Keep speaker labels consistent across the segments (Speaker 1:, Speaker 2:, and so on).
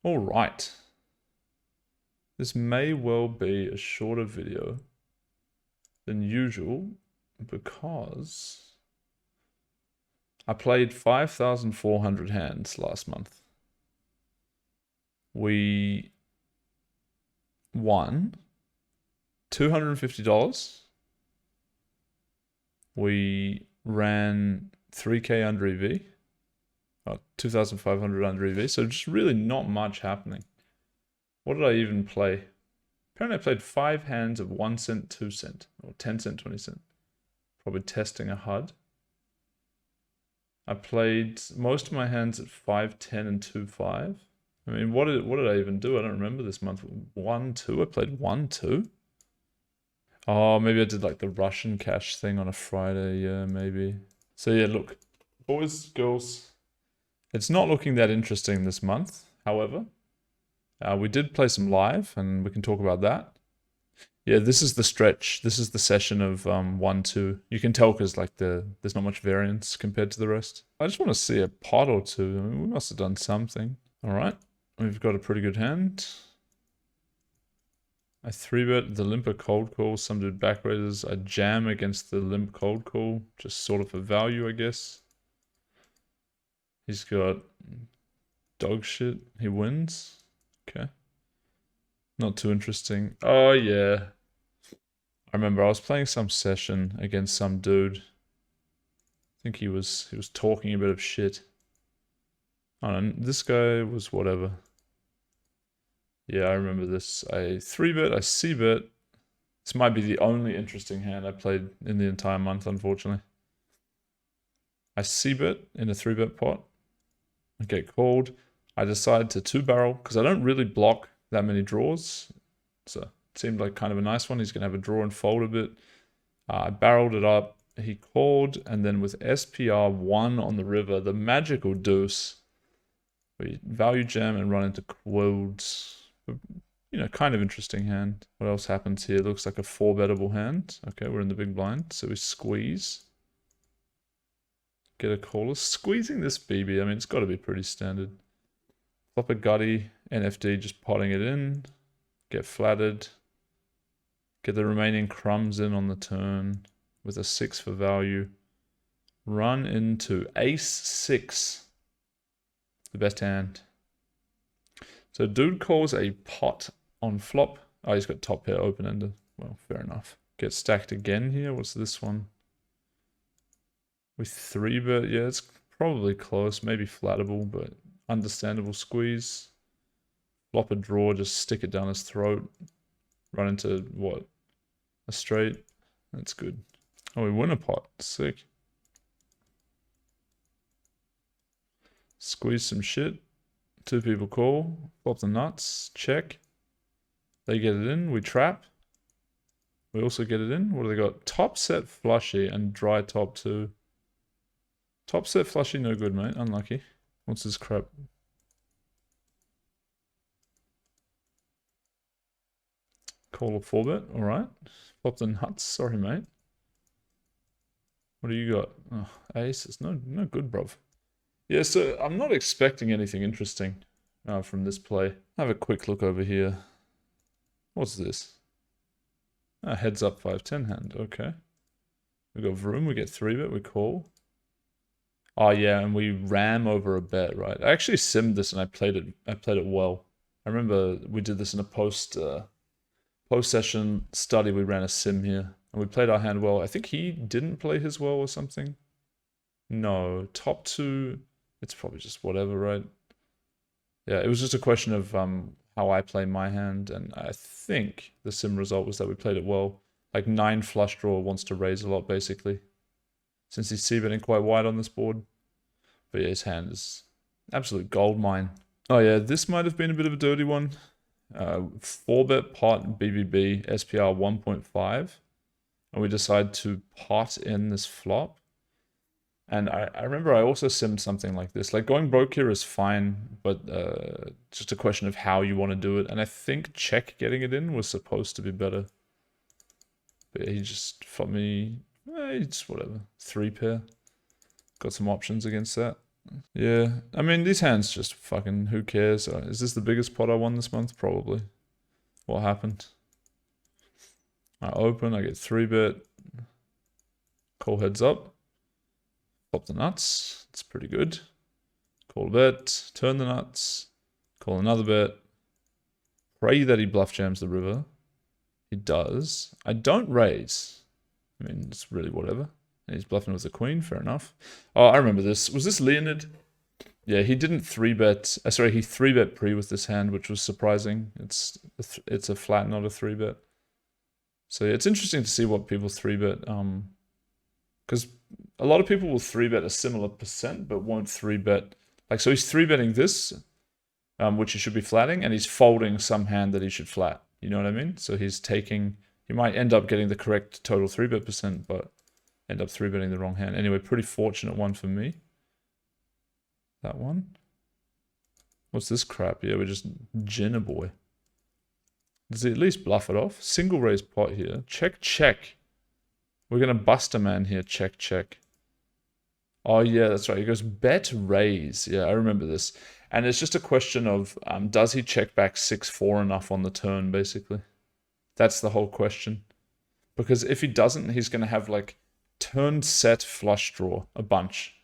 Speaker 1: All right. This may well be a shorter video than usual because I played 5,400 hands last month. We won $250. We ran 3K under EV. 2,500 under EV, so just really not much happening. What did I even play? Apparently I played 5 hands of 1 cent, 2 cent, or 10 cent, 20 cent. Probably testing a HUD. I played most of my hands at 5, 10, and 2, 5. I mean, what did I even do? I don't remember this month. 1, 2, I played 1, 2. Oh, maybe I did like the Russian cash thing on a Friday, yeah, maybe. So yeah, look, boys, girls, it's not looking that interesting this month, however. We did play some live, and we can talk about that. Yeah, this is the stretch. This is the session of 1, 2. You can tell because like there's not much variance compared to the rest. I just want to see a pot or two. I mean, we must have done something. All right, we've got a pretty good hand. I 3-bet the limper cold call. Some dude back raises. I jam against the limp cold call, just sort of for value, I guess. He's got dog shit. He wins. Okay. Not too interesting. Oh, yeah. I remember I was playing some session against some dude. I think he was talking a bit of shit. I don't know. This guy was whatever. Yeah, I remember this. I 3-bet, I c-bet. This might be the only interesting hand I played in the entire month, unfortunately. I c-bet in a 3-bet pot. I get called. I decide to 2-barrel because I don't really block that many draws. So it seemed like kind of a nice one. He's going to have a draw and fold a bit. I barreled it up. He called, and then with SPR 1 on the river, the magical deuce, we value jam and run into quotes. You know, kind of interesting hand. What else happens here? Looks like a 4-bettable hand. Okay, we're in the big blind, so we squeeze. Get a caller. Squeezing this BB, I mean, it's got to be pretty standard. Flop a gutty, NFD, just potting it in. Get flattered. Get the remaining crumbs in on the turn with a 6 for value. Run into ace 6. The best hand. So dude calls a pot on flop. Oh, he's got top pair open-ended. Well, fair enough. Get stacked again here. What's this one? With 3-bet, yeah, it's probably close. Maybe flattable, but understandable squeeze. Flop a draw, just stick it down his throat. Run into, what? A straight. That's good. Oh, we win a pot. Sick. Squeeze some shit. 2 people call. Flop the nuts. Check. They get it in. We trap. We also get it in. What do they got? Top set flushy and dry top 2. Top set flushy, no good, mate. Unlucky. What's this crap? Call a 4-bet. Alright. Flop the nuts. Sorry, mate. What do you got? Oh, ace. It's no good, bruv. Yeah, so I'm not expecting anything interesting from this play. Have a quick look over here. What's this? Heads up 5-10 hand. Okay. We got room. We get 3-bet. We call. Oh yeah, and we ram over a bet, right? I actually simmed this and I played it well. I remember we did this in a post session study. We ran a sim here and we played our hand well. I think he didn't play his well or something. No, top 2. It's probably just whatever, right? Yeah, it was just a question of how I play my hand, and I think the sim result was that we played it well. Like 9 flush draw wants to raise a lot, basically. Since he's c-betting quite wide on this board. But yeah, his hand is absolute gold mine. Oh yeah, this might have been a bit of a dirty one. 4-bet pot BBB SPR 1.5. And we decide to pot in this flop. And I remember I also simmed something like this. Like going broke here is fine, but just a question of how you want to do it. And I think check getting it in was supposed to be better. But yeah, he just fought me, just whatever. 3 pair. Got some options against that. Yeah, I mean, these hands just fucking, who cares? Is this the biggest pot I won this month? Probably. What happened? I open, I get 3-bet. Call heads up. Flop the nuts. It's pretty good. Call bet. Turn the nuts. Call another bet. Pray that he bluff jams the river. He does. I don't raise. I mean, it's really whatever. And he's bluffing with the queen. Fair enough. Oh, I remember this. Was this Leonid? Yeah, he didn't 3-bet. Sorry, he 3-bet pre with this hand, which was surprising. It's a flat, not a 3-bet. So yeah, it's interesting to see what people 3-bet. Because a lot of people will 3-bet a similar percent, but won't 3-bet. Like, so he's 3-betting this, which he should be flatting, and he's folding some hand that he should flat. You know what I mean? So he's taking, he might end up getting the correct total 3-bet percent, but end up 3-betting the wrong hand. Anyway, pretty fortunate one for me. That one. What's this crap? Yeah, we're just Jenna boy. Does he at least bluff it off? Single raise pot here. Check, check. We're going to bust a man here. Check, check. Oh, yeah, that's right. He goes bet raise. Yeah, I remember this. And it's just a question of, does he check back 6-4 enough on the turn, basically? That's the whole question. Because if he doesn't, he's going to have, like, turn set flush draw a bunch.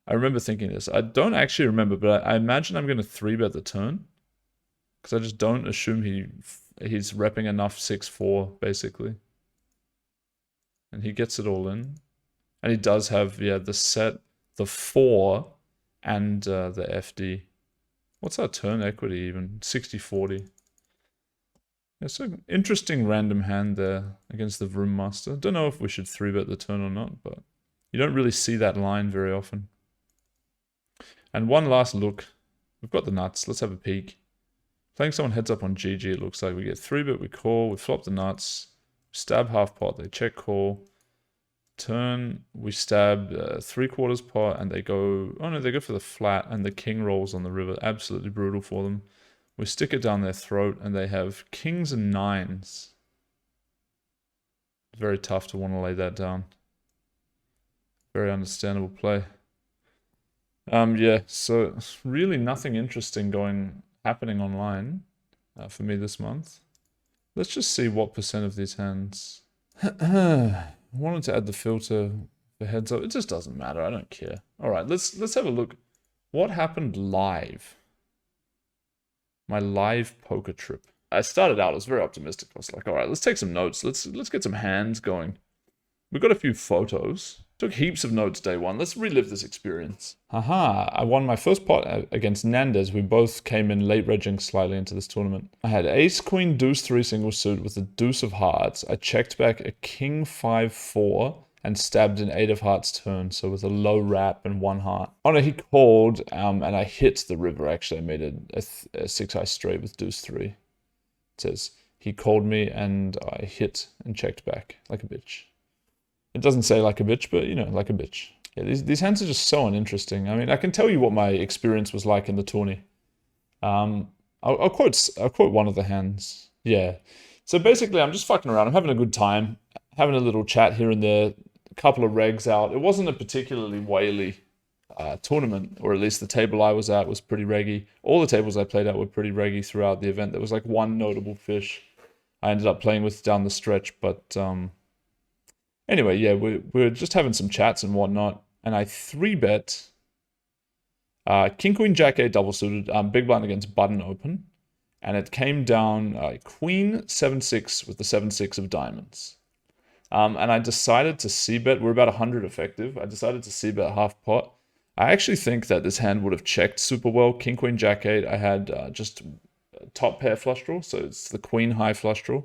Speaker 1: I remember thinking this. I don't actually remember, but I imagine I'm going to 3-bet the turn. Because I just don't assume he's repping enough 6-4, basically. And he gets it all in. And he does have, yeah, the set, the 4, and the FD. What's our turn equity even? 60-40. It's an interesting random hand there against the Vroom Master. Don't know if we should 3-bet the turn or not, but you don't really see that line very often. And one last look. We've got the nuts. Let's have a peek. Playing someone heads up on GG, it looks like. We get 3-bet, we call, we flop the nuts, stab half pot, they check call. Turn, we stab 3/4 pot, and they go, oh no, they go for the flat, and the king rolls on the river. Absolutely brutal for them. We stick it down their throat, and they have kings and 9s. Very tough to want to lay that down. Very understandable play. Yeah, so really nothing interesting happening online for me this month. Let's just see what percent of these hands. I wanted to add the filter for heads up. It just doesn't matter. I don't care. All right, let's have a look. What happened live? My live poker trip. I started out, I was very optimistic. I was like, all right, let's take some notes. Let's get some hands going. We've got a few photos. Took heaps of notes day one. Let's relive this experience. Haha, I won my first pot against Nandez. We both came in late regging slightly into this tournament. I had ace, queen, deuce, 3 single suit with the deuce of hearts. I checked back a king, 5-4 and stabbed an 8 of hearts turn. So with a low wrap and 1 heart. Oh no, he called and I hit the river. Actually, I made a 6-high straight with deuce 3. It says he called me and I hit and checked back like a bitch. It doesn't say like a bitch, but, you know, like a bitch. Yeah, these hands are just so uninteresting. I mean, I can tell you what my experience was like in the tourney. I'll quote one of the hands. Yeah. So basically, I'm just fucking around. I'm having a good time. Having a little chat here and there. A couple of regs out. It wasn't a particularly whaley tournament, or at least the table I was at was pretty reggy. All the tables I played at were pretty reggy throughout the event. There was like one notable fish I ended up playing with down the stretch, but... Anyway, yeah, we're just having some chats and whatnot, and I 3-bet King, Queen, Jack, 8 double suited, big blind against button open, and it came down Queen 7-6 with the 7-6 of diamonds. And I decided to c-bet, we're about 100 effective, I decided to c-bet half pot. I actually think that this hand would have checked super well. King, Queen, Jack, 8, I had just top pair flush draw, so it's the Queen high flush draw.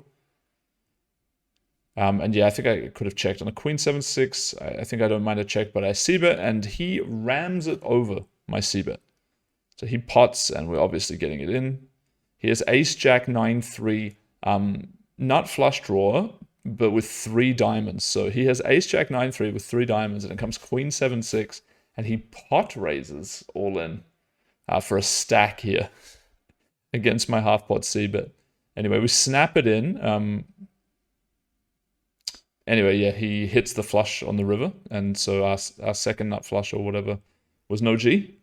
Speaker 1: And yeah, I think I could have checked on a Queen 7-6. I think I don't mind a check, but I c-bet, and he rams it over my c-bet. So he pots, and we're obviously getting it in. He has Ace Jack 9-3, nut flush draw, but with 3 diamonds. So he has Ace Jack 9-3 with 3 diamonds, and it comes Queen 7-6, and he pot raises all in for a stack here against my half pot c-bet. Anyway, we snap it in. Anyway, yeah, he hits the flush on the river, and so our second nut flush or whatever Was no G.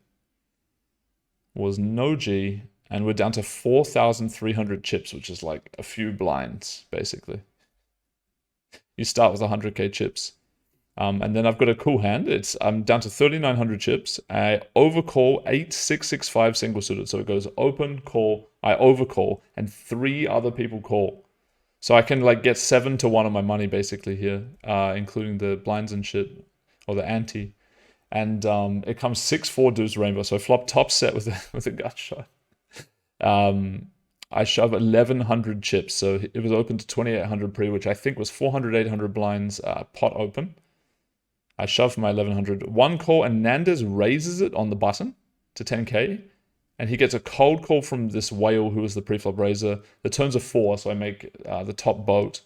Speaker 1: Was no G. And we're down to 4,300 chips, which is like a few blinds, basically. You start with 100k chips. And then I've got a cool hand. I'm down to 3,900 chips. I overcall 8-6-6-5 single suited. So it goes open, call, I overcall, and 3 other people call. So I can like get 7 to 1 on my money basically here, including the blinds and shit, or the ante. And it comes 6-4 deuce rainbow. So I flop top set with a gut shot. I shove 1,100 chips. So it was open to 2,800 pre, which I think was 400, 800 blinds pot open. I shove my 1,100. One call, and Nandez raises it on the button to 10k. And he gets a cold call from this whale who is the preflop raiser. The turn's a 4, so I make the top boat.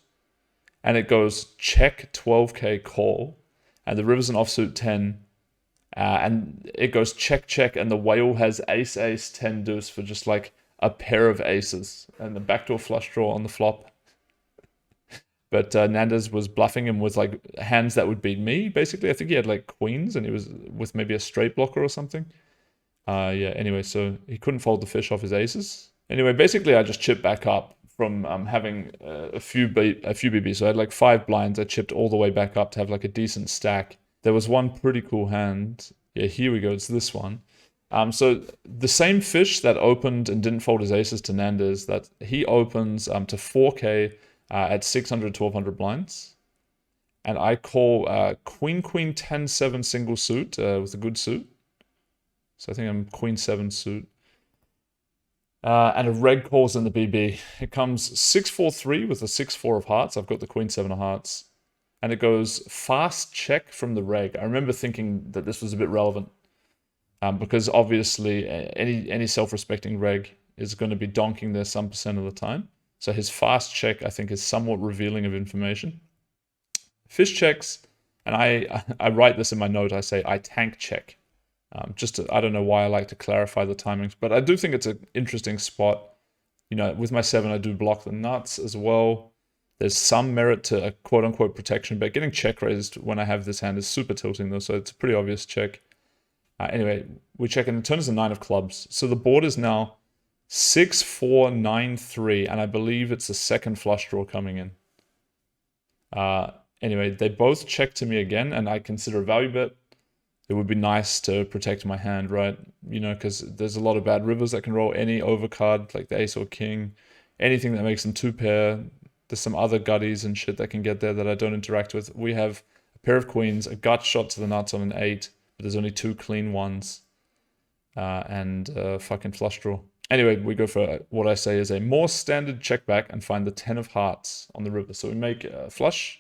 Speaker 1: And it goes check 12k call. And the river's an offsuit 10. And it goes check, check. And the whale has ace, ace, 10 deuce for just like a pair of aces. And the backdoor flush draw on the flop. But Nandez was bluffing him with like hands that would beat me, basically. I think he had like queens and he was with maybe a straight blocker or something. Yeah, anyway, so he couldn't fold the fish off his aces. Anyway, basically I just chipped back up from having a few BBs. So I had like 5 blinds. I chipped all the way back up to have like a decent stack. There was one pretty cool hand. Yeah, here we go. It's this one. So the same fish that opened and didn't fold his aces to Nandez, that he opens to 4k at 600, 1,200 blinds. And I call queen, queen, 10, 7 single suit with a good suit. So I think I'm queen 7 suit. And a reg calls in the BB. It comes 6-4-3 with a 6-4 of hearts. I've got the queen 7 of hearts. And it goes fast check from the reg. I remember thinking that this was a bit relevant. Because obviously any self-respecting reg is going to be donking there some percent of the time. So his fast check, I think, is somewhat revealing of information. Fish checks, and I write this in my note. I say, I tank check. I don't know why I like to clarify the timings, but I do think it's an interesting spot. You know, with my 7, I do block the nuts as well. There's some merit to a quote-unquote protection, but getting check raised when I have this hand is super tilting though, so it's a pretty obvious check. Anyway, we check, and the turn is a 9 of clubs. So the board is now 6-4-9-3, and I believe it's the second flush draw coming in. Anyway, they both check to me again, and I consider a value bet. It would be nice to protect my hand, right? You know, because there's a lot of bad rivers that can roll any overcard, like the ace or king, anything that makes them 2-pair. There's some other gutties and shit that can get there that I don't interact with. We have a pair of queens, a gut shot to the nuts on an 8, but there's only 2 clean ones, and fucking flush draw. Anyway, we go for what I say is a more standard check back and find the 10 of hearts on the river. So we make a flush.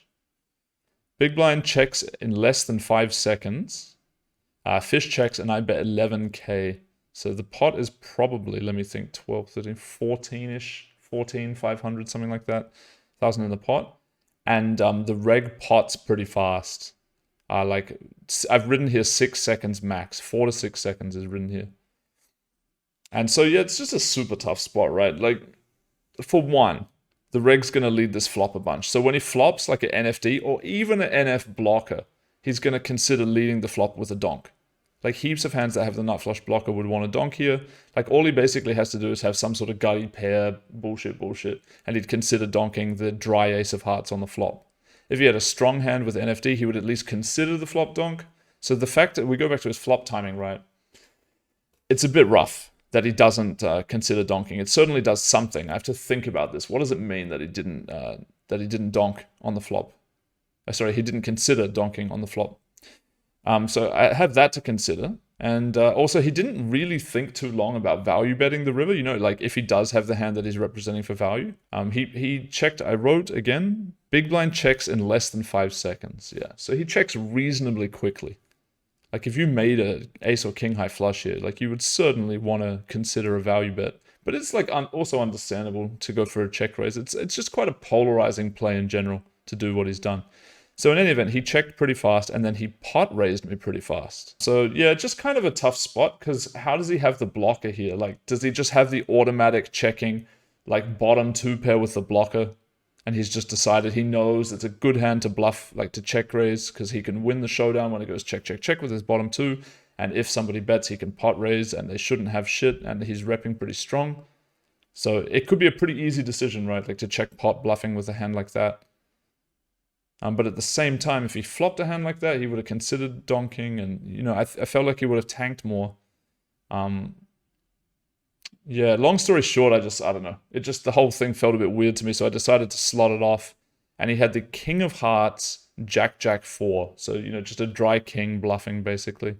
Speaker 1: Big blind checks in less than 5 seconds. Fish checks, and I bet 11k. So the pot is probably, let me think, 12, 13, 14-ish, 14, 500, something like that. 1,000 in the pot. And the reg pot's pretty fast. Like, I've written here 6 seconds max. 4 to 6 seconds is written here. And so, yeah, it's just a super tough spot, right? Like, for one, the reg's going to lead this flop a bunch. So when he flops like an NFD or even an NF blocker, he's going to consider leading the flop with a donk. Like heaps of hands that have the nut flush blocker would want a donk here. Like all he basically has to do is have some sort of gutty pair, bullshit, and he'd consider donking the dry ace of hearts on the flop. If he had a strong hand with NFD, he would at least consider the flop donk. So the fact that we go back to his flop timing, right? It's a bit rough that he doesn't consider donking. It certainly does something. I have to think about this. What does it mean that he didn't donk on the flop? Sorry, he didn't consider donking on the flop. So I have that to consider. And also, he didn't really think too long about value betting the river. You know, like if he does have the hand that he's representing for value. He checked, I wrote again, big blind checks in less than 5 seconds. Yeah, so he checks reasonably quickly. Like if you made a ace or king high flush here, like you would certainly want to consider a value bet. But it's like also understandable to go for a check raise. It's just quite a polarizing play in general to do what he's done. So in any event, he checked pretty fast, and then he pot raised me pretty fast. So yeah, just kind of a tough spot, because how does he have the blocker here? Like, does he just have the automatic checking, like bottom 2 pair with the blocker? And he's just decided he knows it's a good hand to bluff, like to check raise, because he can win the showdown when it goes check, check, check with his bottom 2. And if somebody bets, he can pot raise and they shouldn't have shit, and he's repping pretty strong. So it could be a pretty easy decision, right? Like to check pot bluffing with a hand like that. But at the same time, if he flopped a hand like that, he would have considered donking, and you know, I felt like he would have tanked more. Yeah, long story short, I don't know. The whole thing felt a bit weird to me, so I decided to slot it off. And he had the king of hearts, jack, jack 4. So, you know, just a dry king bluffing, basically.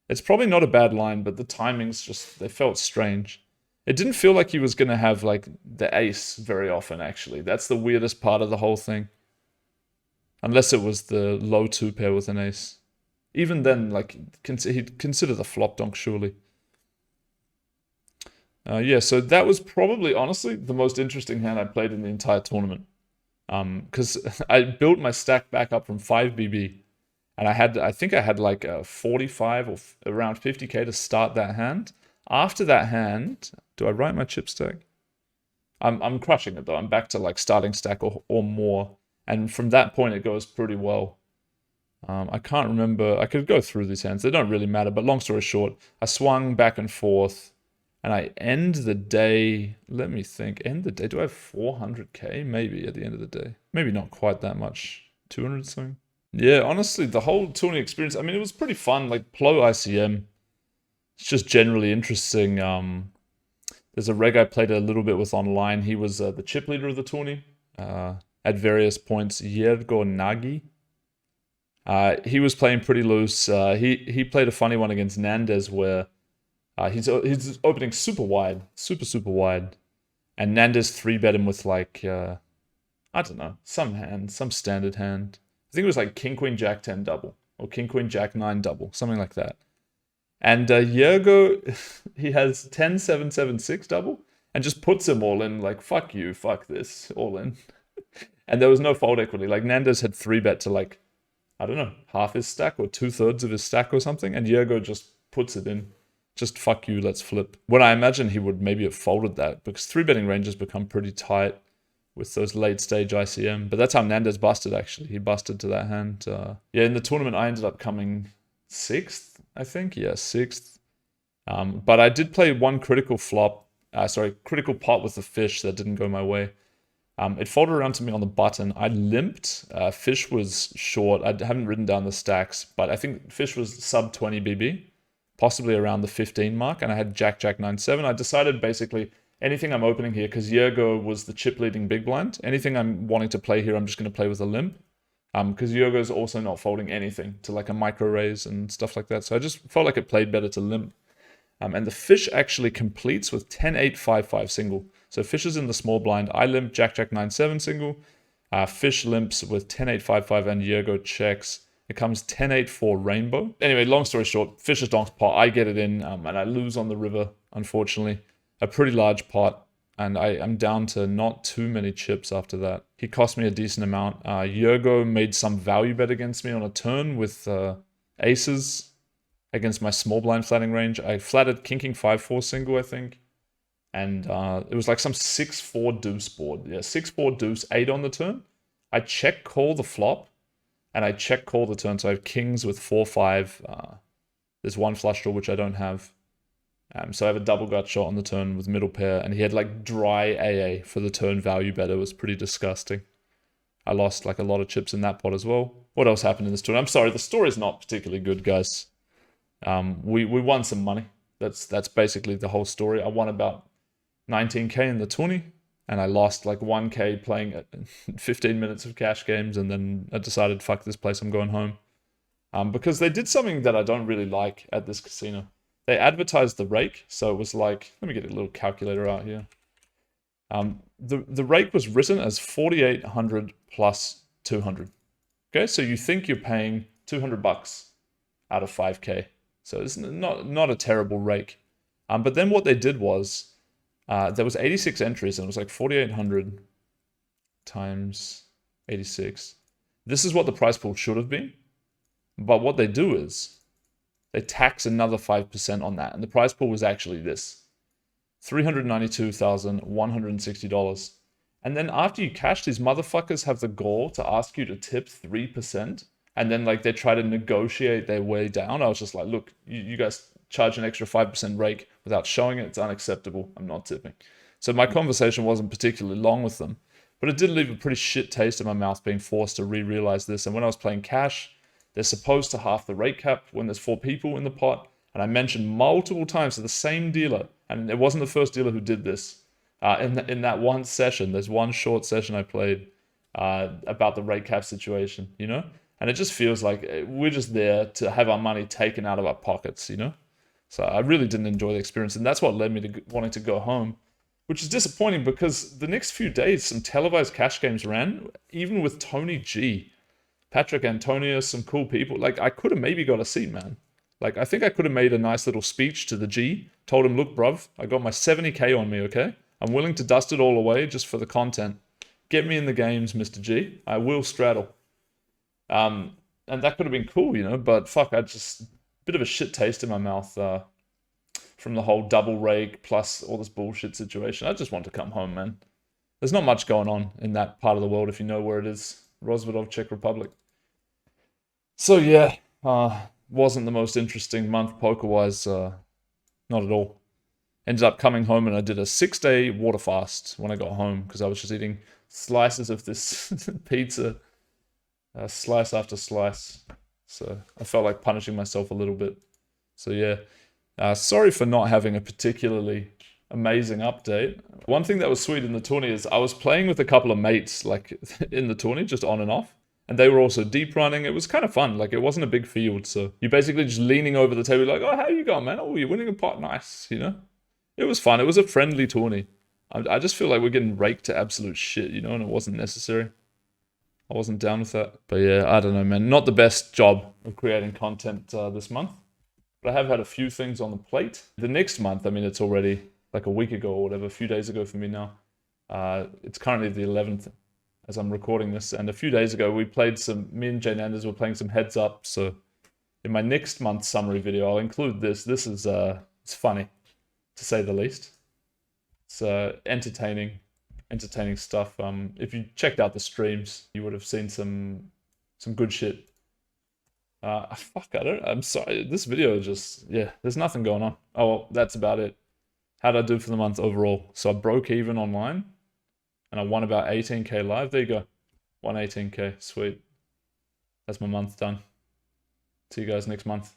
Speaker 1: It's probably not a bad line, but the timings they felt strange. It didn't feel like he was going to have, like, the ace very often, actually. That's the weirdest part of the whole thing. Unless it was the low 2 pair with an ace. Even then, like, he'd consider the flop donk, surely. Yeah, so that was probably, honestly, the most interesting hand I played in the entire tournament. Because I built my stack back up from 5 BB, and I think I had like a 45 or around 50k to start that hand. After that hand, do I write my chip stack? I'm crushing it though. I'm back to like starting stack or more, and from that point it goes pretty well. I can't remember. I could go through these hands. They don't really matter, but long story short, I swung back and forth. And I end the day, let me think, end the day, do I have 400k? Maybe at the end of the day. Maybe not quite that much, 200 something. Yeah, honestly, the whole tourney experience, I mean, it was pretty fun, like Plo ICM. It's just generally interesting. There's a reg I played a little bit with online. He was the chip leader of the tourney at various points, Yergo Nagi. He was playing pretty loose. He played a funny one against Nandez where he's opening super wide, super wide, and Nandez 3-bet him with like I don't know, some standard hand. I think it was like King Queen Jack 10 double or King Queen Jack 9 double, something like that. And Yergo, he has 10 7 7 6 double and just puts him all in, like fuck you, fuck this, all in. And there was no fold equity. Like Nandez had 3-bet to like, I don't know, half his stack or 2/3 of his stack or something, and Yergo just puts it in. Just fuck you, let's flip. When I imagine he would maybe have folded that, because 3-betting ranges become pretty tight with those late stage ICM. But that's how Nandez busted, actually. He busted to that hand. Yeah, in the tournament, I ended up coming 6th, I think. Yeah, 6th. But I did play one critical critical pot with the fish that didn't go my way. It folded around to me on the button. I limped. Fish was short. I haven't written down the stacks, but I think fish was sub 20 BB. Possibly around the 15 mark, and I had Jack, Jack, 9, 7. I decided basically anything I'm opening here, because Yergo was the chip leading big blind, anything I'm wanting to play here, I'm just going to play with a limp. Because Yergo's also not folding anything to like a micro raise and stuff like that. So I just felt like it played better to limp. And the fish actually completes with 10, 8, 5, 5 single. So fish is in the small blind. I limp Jack, Jack, 9, 7 single. Fish limps with 10, 8, 5, 5, and Yergo checks. It comes 10-8 for rainbow. Anyway, long story short, Fisher's donks pot. I get it in, and I lose on the river, unfortunately. A pretty large pot, and I'm down to not too many chips after that. He cost me a decent amount. Yergo made some value bet against me on a turn with aces against my small blind flatting range. I flatted King 5-4 single, I think. And it was like some 6-4 deuce board. Yeah, 6-4 deuce, 8 on the turn. I check call the flop. And I check call the turn, so I have kings with 4-5. There's one flush draw, which I don't have. So I have a double gut shot on the turn with middle pair, and he had like dry AA for the turn value bet. It was pretty disgusting. I lost like a lot of chips in that pot as well. What else happened in this tournament? I'm sorry, the story's not particularly good, guys. We won some money. That's basically the whole story. I won about 19k in the tourney. And I lost like 1k playing 15 minutes of cash games, and then I decided, fuck this place, I'm going home. Because they did something that I don't really like at this casino. They advertised the rake, so it was like, let me get a little calculator out here. The rake was written as 4,800 plus 200. Okay, so you think you're paying 200 bucks out of 5k. So it's not a terrible rake. But then what they did was, there was 86 entries, and it was like 4,800 times 86. This is what the price pool should have been. But what they do is they tax another 5% on that. And the price pool was actually this. $392,160. And then after you cash, these motherfuckers have the gall to ask you to tip 3%. and then like they try to negotiate their way down. I was just like, look, you guys charge an extra 5% rake without showing it. It's unacceptable. I'm not tipping. So my conversation wasn't particularly long with them, but it did leave a pretty shit taste in my mouth being forced to realize this. And when I was playing cash, they're supposed to half the rate cap when there's 4 people in the pot. And I mentioned multiple times to the same dealer, and it wasn't the first dealer who did this. In that one session, there's one short session I played about the rate cap situation, you know? And it just feels like we're just there to have our money taken out of our pockets, you know? So I really didn't enjoy the experience, and that's what led me to wanting to go home, which is disappointing because the next few days, some televised cash games ran, even with Tony G, Patrick Antonius, some cool people. Like, I could have maybe got a seat, man. Like, I think I could have made a nice little speech to the G, told him, look, bruv, I got my 70K on me, okay? I'm willing to dust it all away just for the content. Get me in the games, Mr. G. I will straddle. And that could have been cool, you know, but fuck, I just... bit of a shit taste in my mouth from the whole double rake plus all this bullshit situation. I just want to come home, man. There's not much going on in that part of the world if you know where it is. Rozvadov, Czech Republic. So yeah, wasn't the most interesting month poker-wise, not at all. Ended up coming home and I did a 6-day water fast when I got home because I was just eating slices of this pizza, slice after slice. So I felt like punishing myself a little bit. So yeah, sorry for not having a particularly amazing update. One thing that was sweet in the tourney is I was playing with a couple of mates like in the tourney, just on and off. And they were also deep running. It was kind of fun. Like, it wasn't a big field. So you're basically just leaning over the table like, oh, how you going, man? Oh, you're winning a pot. Nice, you know? It was fun. It was a friendly tourney. I just feel like we're getting raked to absolute shit, you know? And it wasn't necessary. I wasn't down with that. But yeah, I don't know, man. Not the best job of creating content this month. But I have had a few things on the plate. The next month, I mean, it's already like a week ago or whatever, a few days ago for me now. It's currently the 11th as I'm recording this. And a few days ago, we played me and Jane Anders were playing some heads up. So in my next month's summary video, I'll include this. This is, it's funny, to say the least. It's entertaining stuff. If you checked out the streams, you would have seen some good shit. I'm sorry. This video just, yeah, there's nothing going on. Oh, well, that's about it. How'd I do for the month overall? So I broke even online and I won about 18K live. There you go. Won 18K. Sweet. That's my month done. See you guys next month.